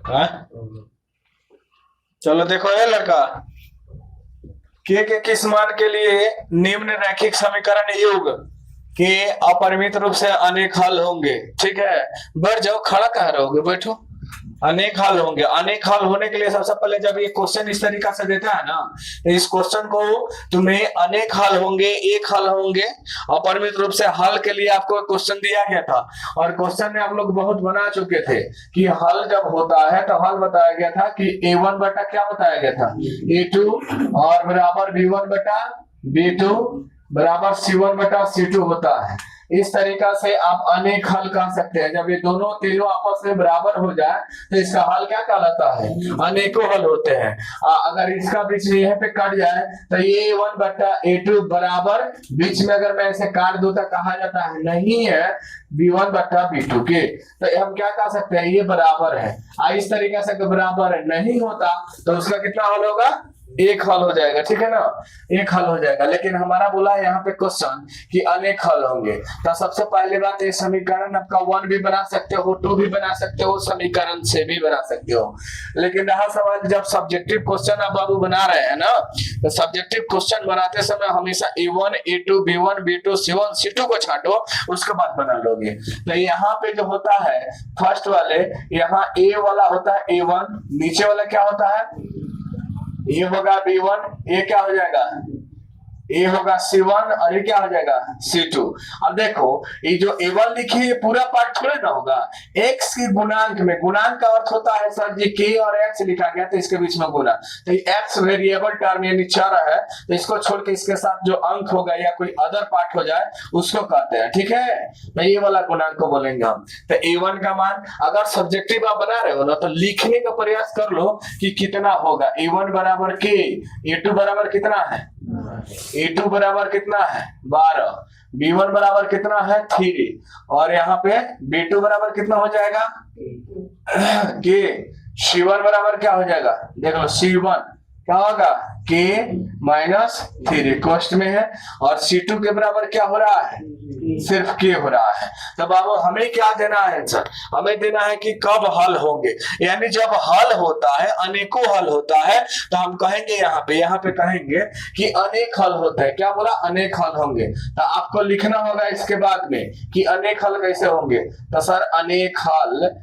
हाँ? चलो देखो ये लड़का, के किस मान के लिए निम्न रैखिक समीकरण युग के अपरिमित रूप से अनेक हल होंगे। ठीक है, बैठ जाओ, खड़ा कह रहोगे, बैठो। अनेक हल होंगे। अनेक हल होने के लिए सबसे पहले जब ये क्वेश्चन इस तरीका से देता है ना, तो इस क्वेश्चन को तुम्हें अनेक हल होंगे, एक हल होंगे, अपरिमित रूप से हल के लिए आपको क्वेश्चन दिया गया था। और क्वेश्चन में आप लोग बहुत बना चुके थे कि हल जब होता है तो हल बताया गया था कि a1 बटा क्या बताया गया था, a2 और बराबर b1 बटा b2 बराबर c1 बटा c2 होता है। इस तरीका से आप अनेक हल कर सकते हैं। जब ये दोनों तीनों आपस में बराबर हो जाए तो इसका हल क्या कहलाता है, अनेकों हल होते हैं। अगर इसका बीच में यहाँ पे कट जाए तो ये a1 बटा a2 बराबर, बीच में अगर मैं इसे काट दूं तो कहा जाता है नहीं है b1 बटा b2 के, तो हम क्या कह सकते हैं, ये बराबर है। इस तरीके से अगर बराबर नहीं होता तो उसका कितना हल होगा, एक हल हो जाएगा। ठीक है ना, एक हल हो जाएगा। लेकिन हमारा बोला है यहाँ पे क्वेश्चन कि अनेक हल होंगे, तो सबसे पहली बात ये समीकरण आपका 1 भी बना सकते हो, 2 भी बना सकते हो, समीकरण से भी बना सकते हो। लेकिन रहा सवाल जब सब्जेक्टिव क्वेश्चन आप बाबू बना रहे हैं ना, तो सब्जेक्टिव क्वेश्चन बनाते समय हमेशा a1 a2 b1 b2 c1 c2 को छांटो, उसके बाद बना लोगे। तो यहाँ पे जो होता है फर्स्ट वाले, यहाँ a वाला होता है a1, नीचे वाला क्या होता है, ये होगा b1, ये क्या हो जाएगा, ये होगा c1 और ये क्या हो जाएगा c2। अब देखो ये जो a1 लिखी है पूरा पार्ट थोड़े ना होगा, x के गुणांक में, गुणांक का अर्थ होता है सर जी k और x लिखा गया तो इसके बीच में गुना, तो ये x वेरिएबल टर्म यानी चर है, तो इसको छोड़ के इसके साथ जो अंक होगा या कोई अदर पार्ट हो जाए उसको कहते हैं। ठीक है, तो ये वाला गुणांक को बोलेंगे हम। तो a1 का मान अगर सब्जेक्टिव आप बना रहे हो ना तो लिखने का प्रयास कर लो कि कितना होगा, a1 बराबर k, a2 बराबर कितना है, a2 बराबर कितना है 12, b1 बराबर कितना है 3 और यहाँ पे b2 बराबर कितना हो जाएगा के, c1 बराबर क्या हो जाएगा, देख लो c1 क्या होगा k माइनस 3 कॉस्ट में है, और c2 के बराबर क्या हो रहा है, सिर्फ k हो रहा है। तो बाबू हमें क्या देना है आंसर, हमें देना है कि कब हल होंगे, यानी जब हल होता है, अनेकों हल होता है, तो हम कहेंगे यहाँ पे कहेंगे कि अनेक हल होते हैं। क्या बोला, अनेक हल होंगे। तो आपको लिखना होगा इसके बाद में कि अनेक हल कैसे होंगे, तो सर अनेक हल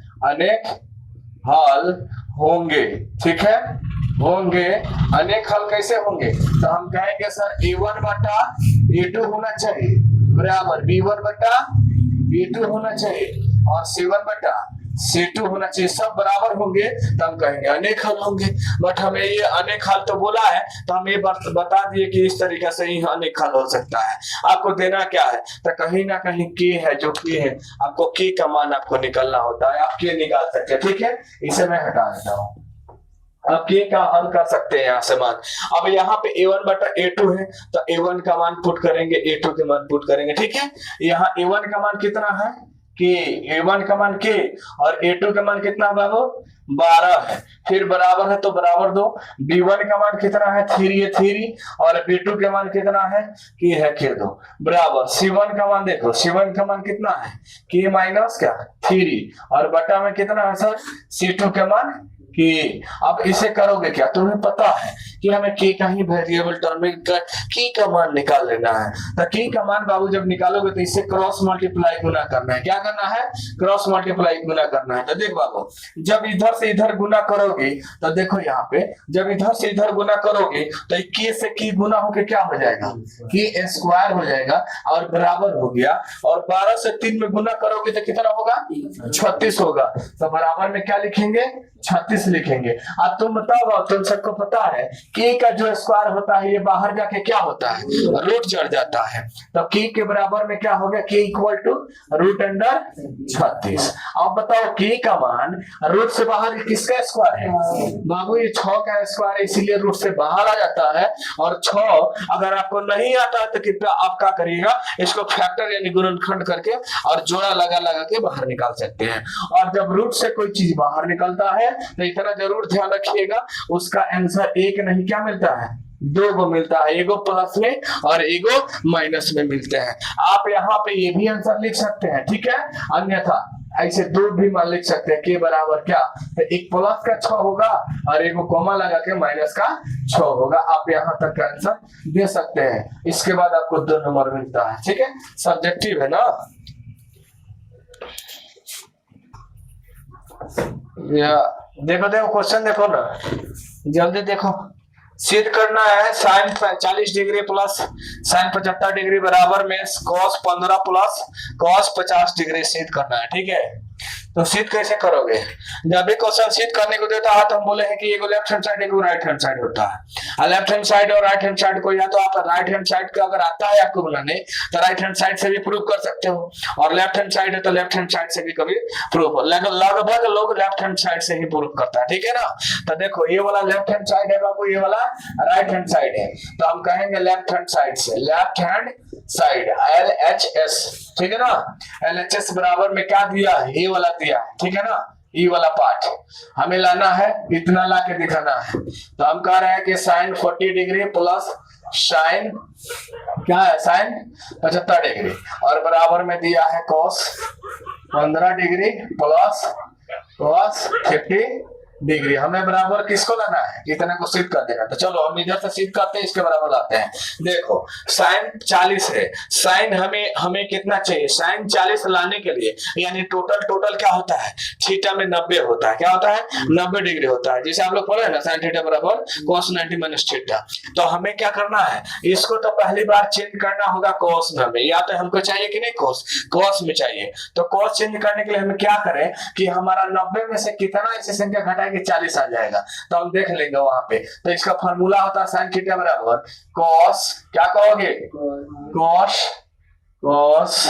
होंगे। ठीक है, होंगे, अनेक हल कैसे होंगे, तो हम कहेंगे सर a1 बटा a2 होना चाहिए बराबर b1 बटा b2 होना चाहिए और c1 बटा c2 होना चाहिए, सब बराबर होंगे तो हम कहेंगे अनेक हल होंगे। बट हमें ये अनेक हल तो बोला है तो हम ये बात बता दिए कि इस तरीके से ही अनेक हल हो सकता है। आपको देना क्या है, तो कहीं ना कहीं के है, जो के है आपको के का मान आपको निकलना होता है, आप के निकाल सकते हैं। ठीक है, इसे मैं हटा देता हूँ, अब के का हल कर सकते हैं यहाँ से मान। अब यहाँ पे a1 बटा a2 है तो a1 का मान पुट करेंगे, a2 के मान पुट करेंगे। ठीक है, यहाँ a1 का मान कितना है के, a1 का मान के और a2 का मान कितना है बाबू 12 है, फिर बराबर है तो बराबर दो, b1 का मान कितना है 3 है 3 और b2 के मान कितना है के है के दो बराबर, c1 का मान देखो, c1 का मान कितना है के माइनस क्या 3 और बटा में कितना है सर c2 के मान कि अब इसे करोगे क्या, तुम्हें पता है कि हमें के का ही वेरिएबल टर्म में की का मान निकाल लेना है। तो की का मान बाबू जब निकालोगे तो इसे क्रॉस मल्टीप्लाई गुना करना है। क्या करना है, क्रॉस मल्टीप्लाई गुना करना है। तो देख बाबू जब इधर से इधर गुना करोगे तो देखो यहाँ पे जब इधर से इधर गुना करोगे तो के से की गुना होके क्या हो जाएगा, के स्क्वायर हो जाएगा और बराबर हो गया, और 12 से 3 में गुना करोगे तो कितना होगा 36 होगा। तो बराबर में क्या लिखेंगे 36 लिखेंगे। अब तुम बताओ, तुम सबको पता है के का जो स्क्वायर होता है ये बाहर जाके क्या होता है रूट चढ़ जाता है, तो के के बराबर में क्या हो गया के इक्वल टू रूट अंडर 36। अब बताओ के का मान रूट से बाहर किसका स्क्वायर है बाबू, ये 6 का स्क्वायर है, इसीलिए रूट से बाहर आ जाता है। और 6 अगर आपको नहीं आता है तो कृपया आप क्या करिएगा, इसको फैक्टर यानी गुणनखंड करके और जोड़ा लगा लगा के बाहर निकाल सकते हैं। और जब रूट से कोई चीज बाहर निकलता है तो इतना जरूर ध्यान रखिएगा उसका आंसर एक नहीं क्या मिलता है 2 को मिलता है, एगो प्लस में और एगो माइनस में मिलते हैं। आप यहाँ पे ये भी आंसर लिख सकते हैं, ठीक है, अन्यथा ऐसे दो भी मान लिख सकते हैं के बराबर क्या, तो एक प्लस का 6 होगा और एक कॉमा लगा के माइनस का 6 होगा। आप यहाँ तक का आंसर दे सकते हैं। इसके बाद आपको 2 नंबर मिलता है। ठीक है, सब्जेक्टिव है ना। या देखो देखो क्वेश्चन देखो ना, जल्दी देखो। सिद्ध करना है sine 40 degree plus sine 75 degree बराबर में कॉस 15 प्लस कॉस 50 डिग्री सिद्ध करना है। ठीक है, तो सिद्ध कैसे करोगे? जब भी क्वेश्चन सिद्ध करने को देता है तो हम बोले हैं कि एगो लेफ्ट हैंड साइड एगो राइट हैंड साइड होता है। और लेफ्ट हैंड साइड और राइट हैंड साइड को या तो आप राइट हैंड साइड का अगर आता है आपको बनाने तो राइट हैंड साइड से भी प्रूव कर सकते हो, और लेफ्ट हैंड साइड है तो लेफ्ट हैंड साइड से भी कभी प्रूव, लगभग लोग लेफ्ट हैंड साइड से ही प्रूव करता है। ठीक है ना, तो देखो ये वाला लेफ्ट हैंड साइड है बाबू, ये वाला राइट हैंड साइड है, तो हम कहेंगे लेफ्ट हैंड साइड से, लेफ्ट हैंड साइड LHS। ठीक है ना, LHS बराबर में क्या दिया है, ये वाला दिया है। ठीक है ना, ये वाला पार्ट हमें लाना है, इतना ला के दिखाना है। तो हम कह रहे हैं कि साइन 40 डिग्री प्लस साइन क्या है, साइन 75 डिग्री, और बराबर में दिया है cos 15 degree plus cos 50 degree. हमें बराबर किसको लाना है, इतना को सिद्ध कर देना। तो चलो हम इधर से सिद्ध करते हैं, इसके बराबर लाते हैं। देखो साइन 40 है, साइन हमें कितना चाहिए, साइन 40 लाने के लिए यानी टोटल क्या होता है, थीटा में 90 होता है। क्या होता है, 90 डिग्री होता है। जैसे आप लोग पढ़े ना, साइन थीटा बराबर कॉस 90 माइनस थीटा। तो हमें क्या करना है, इसको तो पहली बार चेंज करना होगा कॉस में। हमें या तो हमको चाहिए कि नहीं, कॉस में चाहिए। तो कॉस चेंज करने के लिए हमें क्या करें कि हमारा 90 में से कितना ऐसी संख्या घटाए कि 40 आ जाएगा, तो हम देख लेंगे वहां पे। तो इसका फॉर्मूला होता है साइन थीटा बराबर कॉस, क्या कहोगे, cos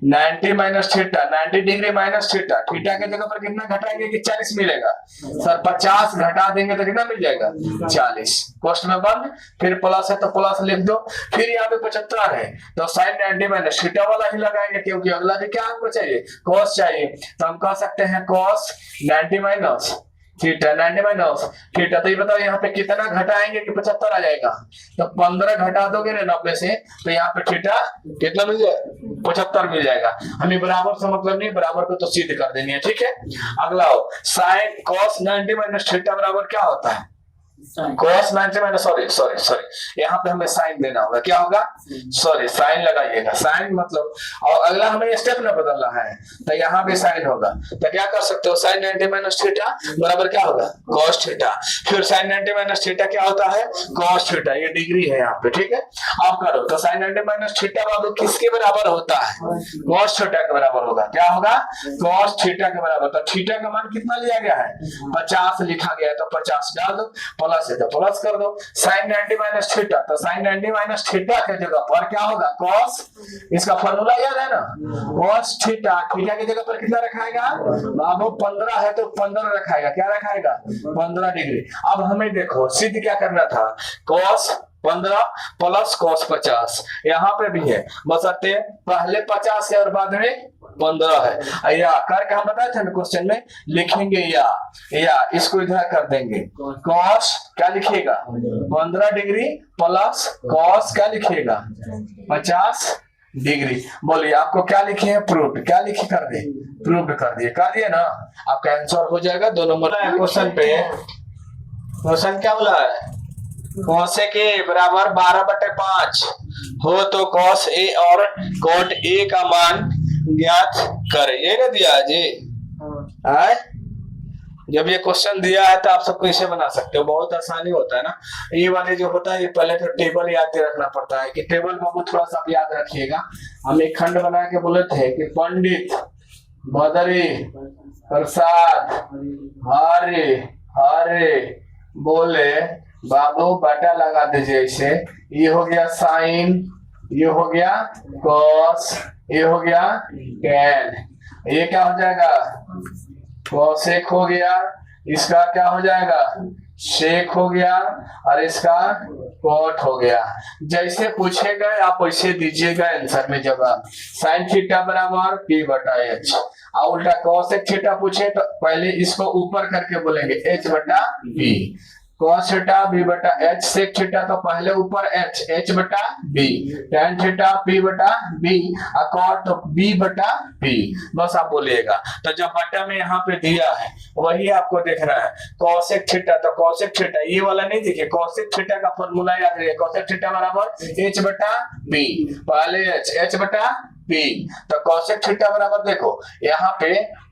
90 minus theta, 90 degree minus theta. Theta के जगह पर कितना घटाएंगे कि 40 मिलेगा सर, 50 घटा देंगे तो कितना मिल जाएगा, 40। कॉस्ट में बंद, फिर प्लस है तो प्लस लिख दो, फिर यहाँ पे 75 है तो साइन 90 माइनस थीटा वाला ही लगाएंगे, क्योंकि अगला भी क्या हमको चाहिए, कॉस चाहिए। तो हम कह सकते हैं cos 90 minus theta, 90 minus theta. तो ये बताओ यहाँ पे कितना घटाएंगे कि 75 आ जाएगा, तो 15 घटा दोगे ना 90 से, तो यहाँ पे थीटा कितना मिल जाएगा, 75 मिल जाएगा। हमें बराबर से मतलब नहीं, बराबर को तो सिद्ध कर देनी है। ठीक है, अगला हो साइन कॉस 90 माइनस थीटा बराबर क्या होता है, कॉस 90 माइनस सॉरी यहाँ पे हमें साइन देना होगा। क्या होगा, सॉरी साइन लगाइएगा, साइन मतलब, और अगला हमें स्टेप न बदलना है तो यहाँ पे साइन होगा। तो क्या कर सकते हो, साइन 90 माइनस थीटा बराबर क्या होगा, कॉस थीटा। फिर साइन 90 माइनस थीटा क्या होता है, कॉस थीटा, ये डिग्री है यहाँ पे। ठीक है, आप करो तो साइन 90 माइनस थीटा बाबू किसके बराबर होता है, कॉस थीटा के बराबर होगा। क्या होगा, कॉस थीटा के बराबर। तो थीटा का मान कितना लिया गया है, 50 लिखा गया है, तो 50 डाल दो, प्लस है तो प्लस कर दो। साइन 90 माइनस थीटा, तो साइन 90 माइनस थीटा के जगह पर क्या होगा, कॉस, इसका फॉर्मूला याद है ना, कॉस थीटा। थीटा की जगह पर कितना रखाएगा बाबू, 15 है तो 15 रखाएगा। क्या रखाएगा, 15 डिग्री। अब हमें देखो सिद्ध क्या करना था, कॉस 15 प्लस कॉस 50 यहाँ पे भी है, बशर्ते पहले 50 है और बाद में 15 है। या करके हम बताए थे ना क्वेश्चन में, लिखेंगे या इसको इधर कर देंगे, कॉस क्या लिखिएगा 15 डिग्री प्लस कॉस क्या लिखिएगा 50 डिग्री। बोलिए आपको क्या लिखे हैं, प्रूफ। क्या लिखे, कर दे, प्रूफ कर दिए ना, आपका आंसर हो जाएगा 2 नंबर। क्वेश्चन पे क्वेश्चन क्या बोला है, कॉस के बराबर 12/5 हो तो कॉस ए और कॉट ए का मान ज्ञात करें। ये ना दिया जी, जब ये क्वेश्चन दिया है तो आप सबको इसे बना सकते हो, बहुत आसानी होता है ना। ये वाले जो होता है ये पहले तो टेबल याद रखना पड़ता है, कि टेबल बाबू थोड़ा सा याद रखिएगा। हम एक खंड बना के बोले थे कि पंडित बदरी प्रसाद हरे बोले बाबू बटा लगा दीजिए। इसे ये हो गया साइन, ये हो गया कॉस, ये हो गया टैन, ये क्या हो जाएगा कॉसेक हो गया, इसका क्या हो जाएगा शेक हो गया, और इसका कॉट हो गया। जैसे पूछे गए आप वैसे दीजिएगा आंसर में जवाब। साइन थीटा बराबर P/H, और उल्टा कॉसेक थीटा पूछे तो पहले इसको ऊपर करके बोलेंगे H/P। cos थीटा b बटा h, sec थीटा तो पहले ऊपर h बटा b, tan थीटा p बटा b, cot तो b बटा b, बस आप बोलिएगा। तो जब बटा में यहाँ पे दिया है वही आपको देखना है। cosec थीटा तो cosec थीटा ये वाला नहीं देखिए, cosec थीटा का फॉर्मूला याद रखिए, cosec थीटा बराबर h बटा b, पहले h बटा p, तो cosec थीटा बराबर देखो यहाँ पे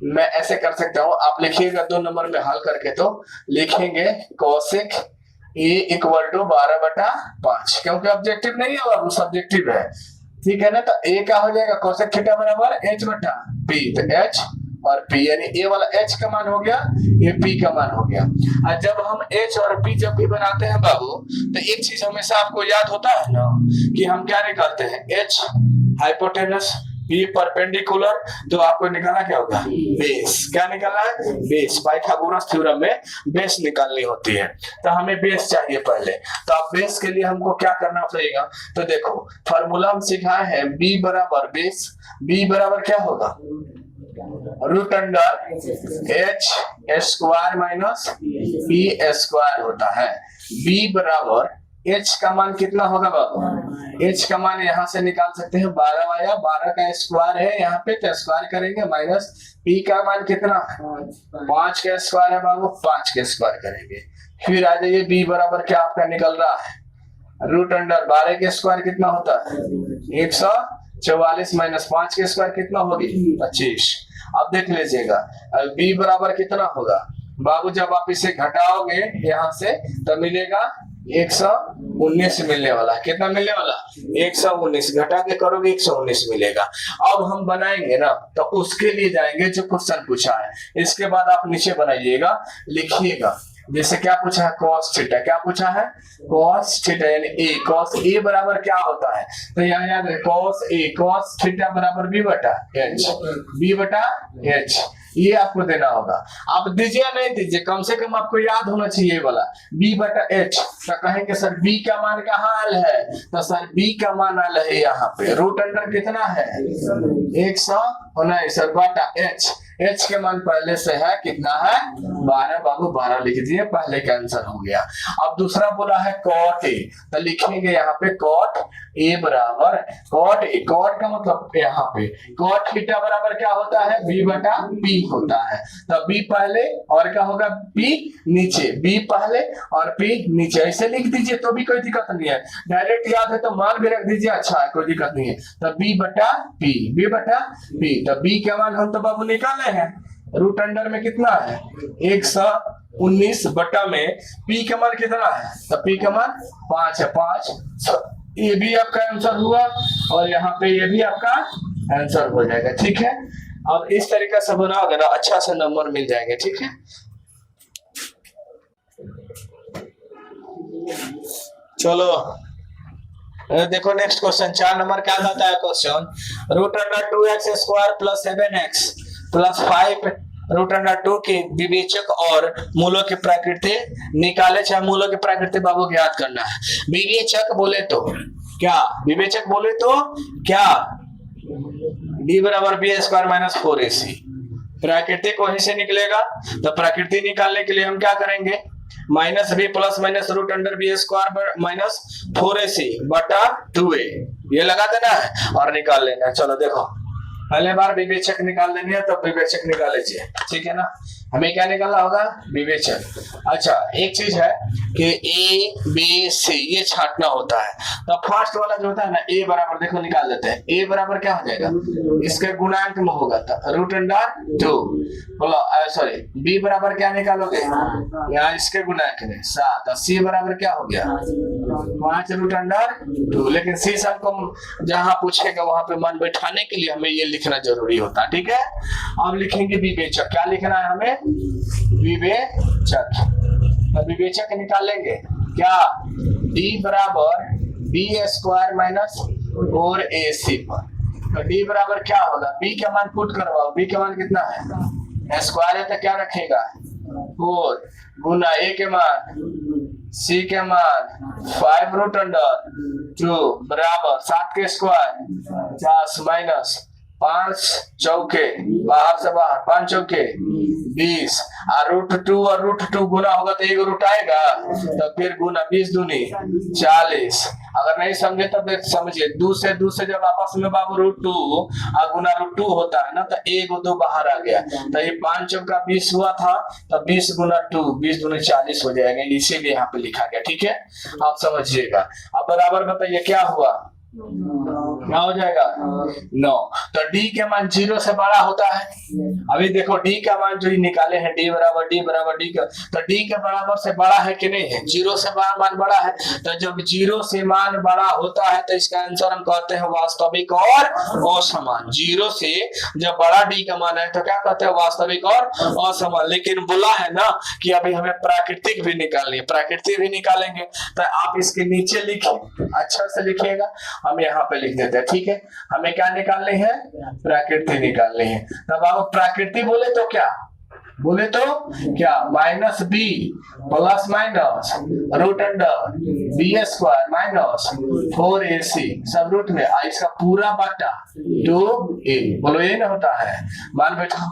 मैं ऐसे कर सकता हूँ, आप लिखिएगा 2 नंबर में हल करके, तो लिखेंगे cosec a इक्वल टू 12/5, क्योंकि ऑब्जेक्टिव नहीं है और सब्जेक्टिव है, ठीक है ना। तो a क्या हो जाएगा, cosec थीटा बराबर h बटा p, तो h और p यानी a वाला h का मान हो गया, ये p का मान हो गया। और जब हम h और p जब भी बनाते हैं बाबू, तो एक चीज हमेशा आपको याद होता है ना कि हम क्या निकालते हैं, h हाइपोटेनस, p परपेंडिकुलर, तो आपको निकालना क्या होगा, बेस। क्या निकालना है, बेस। पाइथागोरस थ्योरम में बेस निकालनी होती है, तो हमें बेस चाहिए पहले। तो अब बेस के लिए हमको क्या करना पड़ेगा, तो देखो फॉर्मूला हम सिखाए हैं, b बराबर बेस, b बराबर क्या होगा, root under h square minus p square होता है। b बराबर h का मान कितना होगा बाबू, h का मान यहाँ से निकाल सकते हैं 12 आया, 12 का स्क्वायर है यहाँ पे, तो स्क्वायर करेंगे, माइनस p का मान कितना, 5 का स्क्वायर है बाबू, 5 का स्क्वायर करेंगे। फिर आ जाइए b बराबर क्या आपका निकल रहा है, रूट अंडर 12 के स्क्वायर कितना होता है 144, माइनस 5 के स्क्वायर कितना होगी 25। अब देख लीजिएगा b बराबर कितना होगा बाबू, जब आप इसे घटाओगे यहाँ से तो मिलेगा 119 मिलने वाला है। कितना मिलने वाला, 119, घटा के करोगे 119 मिलेगा। अब हम बनाएंगे ना, तो उसके लिए जाएंगे जो क्वेश्चन पूछा है, इसके बाद आप नीचे बनाइएगा, लिखिएगा। जैसे क्या पूछा है, cos थीटा, क्या पूछा है, cos थीटा यानी a, cos a बराबर क्या होता है, तो यहाँ याद है cos a, cos थीटा बराबर b बटा h, b बटा h, ये आपको देना होगा। आप दीजिए नहीं दीजिए, कम से कम आपको याद होना चाहिए वाला b बटा h। तो कहेंगे सर b का मान कहाँ आल है, तो सर b का मान आल है यहाँ पे, रूट अंडर कितना है 119 बटा h, h के मान पहले से है कितना है 12 बाबू, 12 लिख दिए, पहले का आंसर हो गया। अब दूसरा बोला है cot a, तो लिखेंगे यहाँ पे cot a बराबर cot a, cot का मतलब यहाँ पे cot थीटा बराबर क्या होता है, b बटा p होता है। तो b पहले और क्या होगा p नीचे, b पहले और p नीचे, ऐसे लिख दीजिए तो भी कोई दिक्कत नहीं है, डायरेक्ट याद है तो मान भी रख दीजिए, अच्छा है कोई दिक्कत नहीं है। तो b बटा p, b बटा p, तो b का मान हम तो बाबू निकाले हैं, रूट अंडर में कितना है 119 बटा में p का मान कितना है, तो p का मान 5 है, 5, ये भी आपका आंसर हुआ और यहाँ पे ये भी आपका आंसर हो जाएगा, ठीक है। अब इस तरीके से बनाओगे ना, अच्छा से नंबर मिल जाएंगे, ठीक है। चलो देखो नेक्स्ट क्वेश्चन, 4 नंबर क्या आता है question, root under 2x square plus 7x plus 5 root under 2 के विवेचक और मूलों की प्रकृति निकाले, चाहे मूलों की प्रकृति बाबू को याद करना है। विवेचक बोले तो क्या, विवेचक बोले तो क्या, d बराबर बी स्क्वायर माइनस 4ac, प्राकृतिक वहीं से निकलेगा, तो प्रकृति निकालने के लिए हम क्या करेंगे, minus b plus minus root under b square minus 4ac बटा 2a, ये लगा देना है और निकाल लेना है। चलो देखो पहले बार विवेचक निकाल देनी है, तो विवेचक निकाल लीजिए, ठीक है ना। हमें क्या निकालना होगा, विवेचक। अच्छा एक चीज है कि a b c ये छांटना होता है, तो फर्स्ट वाला जो होता है ना a बराबर देखो निकाल लेते हैं, a बराबर क्या हो जाएगा, इसके गुणांक में होगा तो रूट अंडर 2, बोलो सॉरी b बराबर क्या निकालोगे, यहाँ इसके गुणांक में 7, और c बराबर क्या हो गया 5 रूट अंडर 2, लेकिन c से हमको जहाँ पूछेगा वहां पे मन बैठाने के लिए हमें ये लिखना जरूरी होता है, ठीक है। अब लिखेंगे विवेचक, क्या लिखना है हमें, विवेचक। तो विवेचक निकालेंगे क्या, d बराबर b स्क्वायर माइनस 4ac पर, तो d बराबर क्या होगा, b का मान पुट करवाओ, b का मान कितना है, स्क्वायर है तो क्या रखेगा 4 गुना a के मान c के मान 5 रूट अंडर 2 बराबर 7 के स्क्वायर 50 माइनस 5 चौके बाहर से बाहर, 5 चौके 20 और √2 और √2 गुना होगा तो एक रूट आएगा, तो फिर गुना 20 दूनी 40। अगर नहीं समझे तो फिर समझिए, 2 से जब आपस में बाबू √2 और गुना √2 होता है ना, तो 1 और 2 बाहर आ गया, तो ये 5 चौका 20 हुआ था, तो 20 गुना 2 20 दूनी 40 हो जाएगा, इसीलिए यहाँ पे लिखा गया। ठीक है, आप समझिएगा। अब बराबर बताइए क्या हुआ, क्या हो जाएगा 9। तो डी के मान 0 से बड़ा होता है। अभी देखो डी का मान जो निकाले हैं, डी बराबर डी का, तो डी के बराबर से बड़ा है कि नहीं है, 0 से मान बड़ा है। तो जब 0 से मान बड़ा होता है तो इसका आंसर हम कहते हैं वास्तविक और असमान। 0 से जब बड़ा डी का मान है तो क्या कहते हैं, वास्तविक और असमान। लेकिन बोला है ना कि अभी हमें प्राकृतिक भी निकालनी है, प्राकृतिक भी निकालेंगे, तो आप इसके नीचे लिखिए, अच्छा से लिखिएगा, हम यहाँ पे लिख देते हैं। ठीक है, हमें क्या निकालनी है, प्रकृति निकालनी है। तब आप प्रकृति बोले तो क्या -b प्लस माइनस √2 4ac सब रूट में, इसका पूरा बाटा 2a, बोलो ये ना होता है। मान बैठो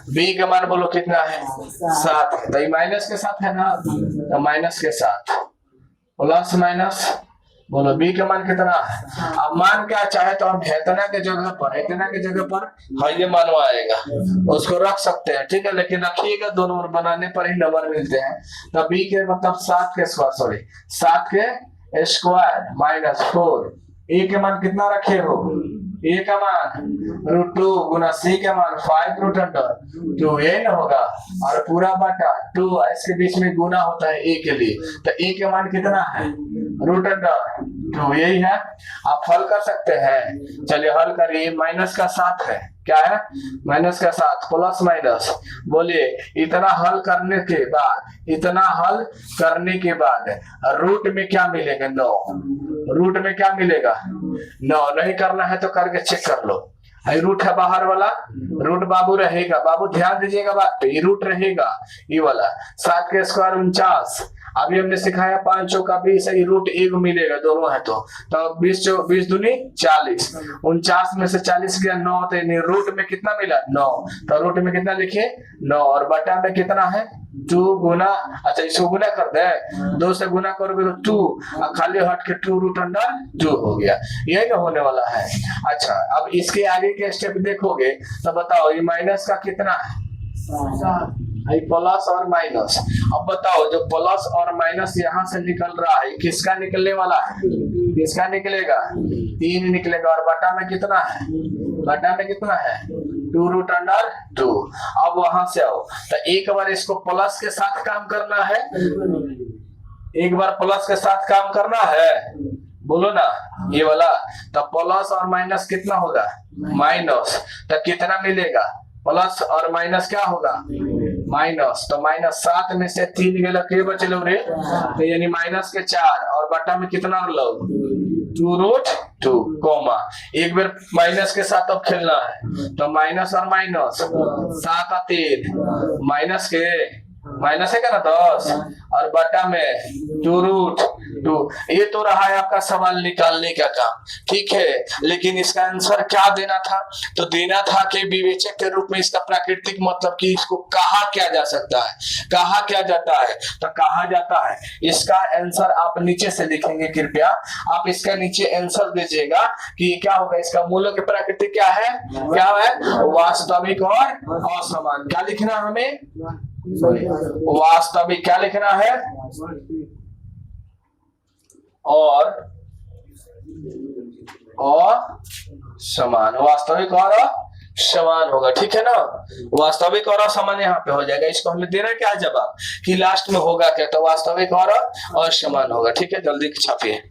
b का मान बोलो कितना है 7, तो ये माइनस के साथ है ना, तो माइनस के साथ प्लस माइनस, बोलो b का मान कितना है। अब मान क्या चाहे तो हम इतना के जगह पर ये मानवा आएगा, उसको रख सकते हैं। ठीक है, लेकिन रखिएगा 2 नंबर बनाने पर ही नंबर मिलते हैं। तो b के मतलब 7 के स्क्वायर माइनस 4, a के मान कितना रखे हो, a का मान √2 गुना c का मान 5√2, ये ना होगा, और पूरा बाटा 2, इसके बीच में गुना होता है a के लिए, तो a के मान कितना है √2, यही है। आप हल कर सकते हैं, चलिए हल करिए। माइनस का 7 है, क्या है माइनस का 7 प्लस माइनस, बोलिए इतना हल करने के बाद रूट में क्या मिलेगा 9, रूट में क्या मिलेगा 9। नहीं करना है तो करके चेक कर लो, रूट है बाहर वाला, रूट बाबू रहेगा, बाबू ध्यान दीजिएगा बात पे, ये रूट रहेगा ये वाला। 7 के स्क्वायर 49, अभी हमने सिखाया 5 चौका 20, रूट 1 मिलेगा, दोनों है तो 20 दूनी 40, 49 में से 40 गया 9, तो रूट में कितना मिला 9, तो रूट में कितना लिखे 9, और बटा में कितना है 2 गुना, अच्छा इसको गुना कर दे, 2 से गुना करोगे तो 2, खाली हट के 2√2 हो गया, यही होने वाला है। अच्छा अब इसके आगे के स्टेप देखोगे तो बताओ ये माइनस का कितना है, प्लस और माइनस। अब बताओ जो प्लस और माइनस यहाँ से निकल रहा है किसका निकलने वाला है, किसका निकलेगा 3 निकलेगा, और बटा में कितना है 2√2। अब वहां से आओ तो एक बार इसको प्लस के साथ काम करना है, एक बार प्लस के साथ काम करना है, बोलो ना ये वाला। तो प्लस और माइनस कितना होगा माइनस, तो कितना मिलेगा प्लस और माइनस क्या होगा माइनस, तो -7 में से 3 गया के बचलो रे, तो यानी माइनस के 4, और बटा में कितना लो 2√2 कोमा, एक बार माइनस के साथ अब खेलना है, तो माइनस और माइनस 7 और 3 माइनस है क्या ना 10, और बटा में 2√2। ये तो रहा है आपका सवाल निकालने का काम, ठीक है। लेकिन इसका आंसर क्या देना था, तो देना था कि विवेचक के रूप में इसका प्राकृतिक मतलब कि इसको कहा क्या जा सकता है, कहा क्या जाता है, तो कहा जाता है। इसका आंसर आप नीचे से लिखेंगे, कृपया आप इसका नीचे आंसर दीजिएगा कि क्या होगा, इसका मूल्य के प्राकृतिक क्या है वास्तविक और असमान। क्या लिखना हमें वास्तविक, क्या लिखना है और समान, वास्तविक और समान होगा, ठीक है ना। वास्तविक और असमान यहाँ पे हो जाएगा। इसको हमें देना क्या है जवाब कि लास्ट में होगा क्या, तो वास्तविक और असमान होगा, ठीक है। जल्दी छापिए।